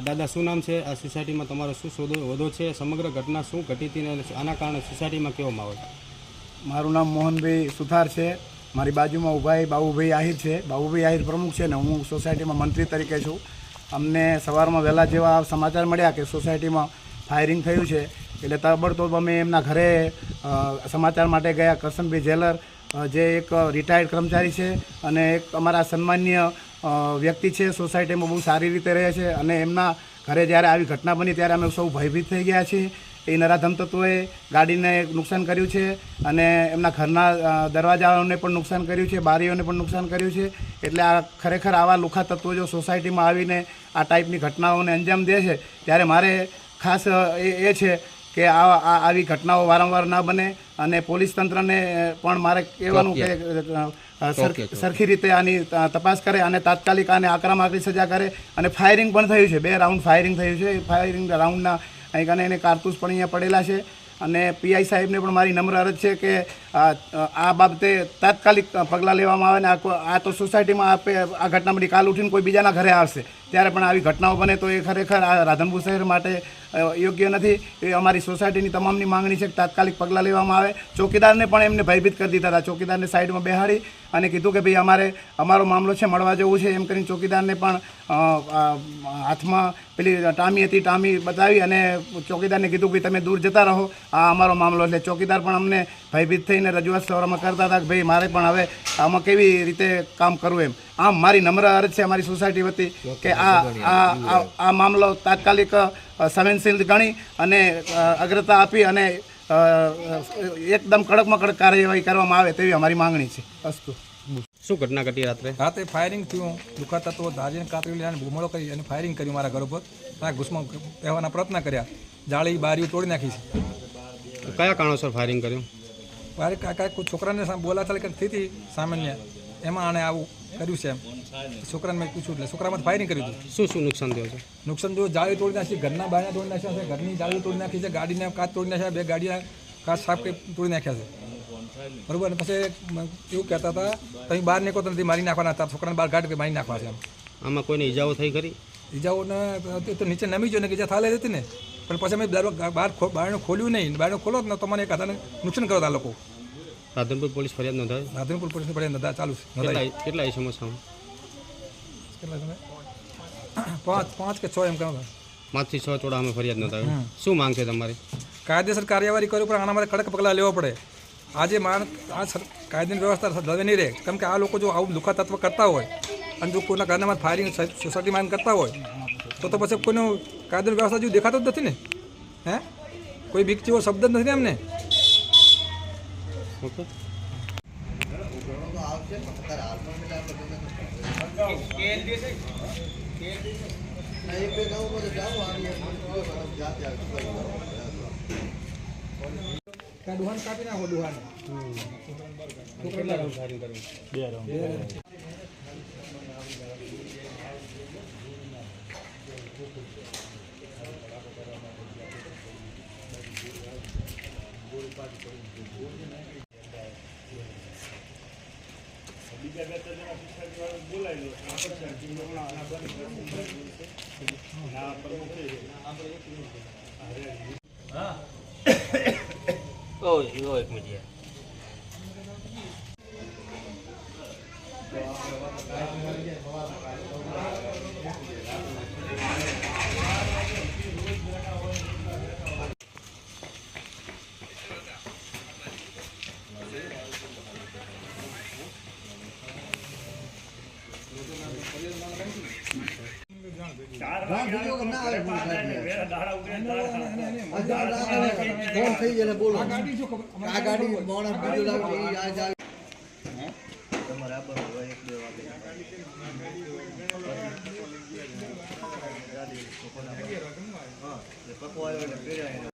દાદા શું નામ છે? આ સોસાયટીમાં તમારો શું હોદ્દો છે? સમગ્ર ઘટના શું ઘટી હતી અને આના કારણે સોસાયટીમાં કેવો માહોલ? મારું નામ મોહનભાઈ સુથાર છે. મારી બાજુમાં ઉભાઈ બાબુભાઈ આહિર છે. બાબુભાઈ આહિર પ્રમુખ છે ને હું સોસાયટીમાં મંત્રી તરીકે છું. અમને સવારમાં વહેલા જેવા સમાચાર મળ્યા કે સોસાયટીમાં ફાયરિંગ થયું છે એટલે તાબડતોબ અમે એમના ઘરે સમાચાર માટે ગયા. કરશનભાઈ જેલર જે એક રિટાયર્ડ કર્મચારી છે અને એક અમારા સન્માનીય વ્યક્તિ છે, સોસાયટીમાં બહુ સારી રીતે રહે છે અને એમના ઘરે જ્યારે આવી ઘટના બની ત્યારે અમે સૌ ભયભીત થઈ ગયા છીએ. એ નરાધમ તત્વોએ ગાડીને નુકસાન કર્યું છે અને એમના ઘરના દરવાજાઓને પણ નુકસાન કર્યું છે, બારીઓને પણ નુકસાન કર્યું છે. એટલે આ ખરેખર આવા લુખા તત્વો જો સોસાયટીમાં આવીને આ ટાઈપની ઘટનાઓને અંજામ દે છે ત્યારે મારે ખાસ એ છે કે આવી ઘટનાઓ વારંવાર ના બને અને પોલીસ તંત્રને પણ મારે કહેવાનું કે સરખી રીતે આની તપાસ કરે અને તાત્કાલિક આને આકરામાં સજા કરે. અને ફાયરિંગ પણ થયું છે, 2 રાઉન્ડ ફાયરિંગ થયું છે. ફાયરિંગ રાઉન્ડના અહીં કને એને કારતૂસ પણ અહીંયા પડેલા છે. અને પીઆઈ સાહેબને પણ મારી નમ્ર અરજ છે કે આ બાબતે તાત્કાલિક પગલાં લેવામાં આવે ને આ તો સોસાયટીમાં આ ઘટના બની, કાલ ઉઠીને કોઈ બીજાના ઘરે આવશે ત્યારે પણ આવી ઘટનાઓ બને તો એ ખરેખર આ રાધનપુર શહેર માટે યોગ્ય નથી. એ અમારી સોસાયટીની તમામની માંગણી છે કે તાત્કાલિક પગલાં લેવામાં આવે. ચોકીદારને પણ એમને ભયભીત કરી દીધા હતા. ચોકીદારને સાઈડમાં બેહાડી અને કીધું કે ભાઈ અમારો મામલો છે, મળવા જવું છે એમ કરીને ચોકીદારને પણ હાથમાં પેલી ટામી હતી, ટામી બતાવી અને ચોકીદારને કીધું કે તમે દૂર જતા રહો, આ અમારો મામલો. એટલે ચોકીદાર પણ અમને ભયભીત થઈને રજૂઆત સવારમાં કરતા હતા કે ભાઈ મારે પણ હવે આમાં કેવી રીતે કામ કરવું એમ. આમ મારી નમ્ર અરજ છે અમારી સોસાયટી વતી કે આ મામલો તાત્કાલિક સંવેદનશીલ ગણી અને અગ્રતા આપી અને એકદમ કડકમાં કડક કાર્યવાહી કરવામાં આવે તેવી અમારી માંગણી છે. અસ્તુ. શું ઘટના ઘટી રાતે ફાયરિંગ થયું. લુખા તત્વો ધારીને કાતરી લઈને ભૂમડો કરી અને ફાયરિંગ કર્યું મારા ઘર ઉપર. ત્યાં ઘૂસમાં પહેવાના પ્રયત્ન કર્યા. જાળી બારીઓ તોડી નાખી છે. કયા કારણોસર ફાયરિંગ કર્યું? કોઈ છોકરાને બોલાચાલી થઈ હતી સામાન્ય, એમાં આણે આવું કર્યું છે એમ. છોકરાને મેં પૂછ્યું એટલે છોકરામાં ફાયરિંગ કર્યું હતું. શું નુકસાન થયું છે? નુકસાન જો જાળી તોડી નાખી, ઘરના બારણા તોડી નાખ્યા છે, ઘરની જાળી તોડી નાખી છે, ગાડીને કાચ તોડી નાખ્યા, 2 ગાડીના કાચ સાફ તોડી નાખ્યા છે. બરાબર. અને પછી એવું કહેતા હતા તમે બહાર નીકળો તો નથી મારી નાખવાના હતા, છોકરાને બહાર ગાડી મારી નાખવા છે એમ. આમાં કોઈને ઈજાઓ થઈ ખરી? ઈજાઓને તો નીચે નમી ગયો ને કે ઈજા થાલે હતી ને, પણ પછી અમે બારણું ખોલ્યું નહીં. બારણું ખોલો ને તો મને એક હાથાને નુકસાન કરો આ લોકો. રાધનપુર પોલીસ ફરિયાદ નોંધાવી? રાધનપુર પોલીસની ફરિયાદ નોંધાવી ચાલુ છે. કેટલા એ સમસ્યામાં? કેટલા 5 કે 6 એમ કહો. 5 થી 6 ચોડા અમે ફરિયાદ નોંધાવી. શું માંગ છે તમારી? કાયદેસર કાર્યવાહી કરવી પડે, આના માટે કડક પગલાં લેવા પડે. આજે આ કાયદાની વ્યવસ્થા જળવાઈ નહીં રહે. કેમ કે આ લોકો જો આવું લુખા તત્વ કરતા હોય અને જો કોઈના ઘરનામાં ફાયરિંગ સોસાયટીમાં કરતા હોય તો પછી કોઈનું કાયદાની વ્યવસ્થા જેવું દેખાતો જ નથી ને. કોઈ બીક જેવો શબ્દ જ નથી ને એમને. ઓકે. ડુહાન કાપી નાખો. ડુહાન કેટલા રાઉન્ડ ફાયરિંગ કર્યું? 2 રાઉન્ડ. એક મિનિટ. પકવાયો એટલે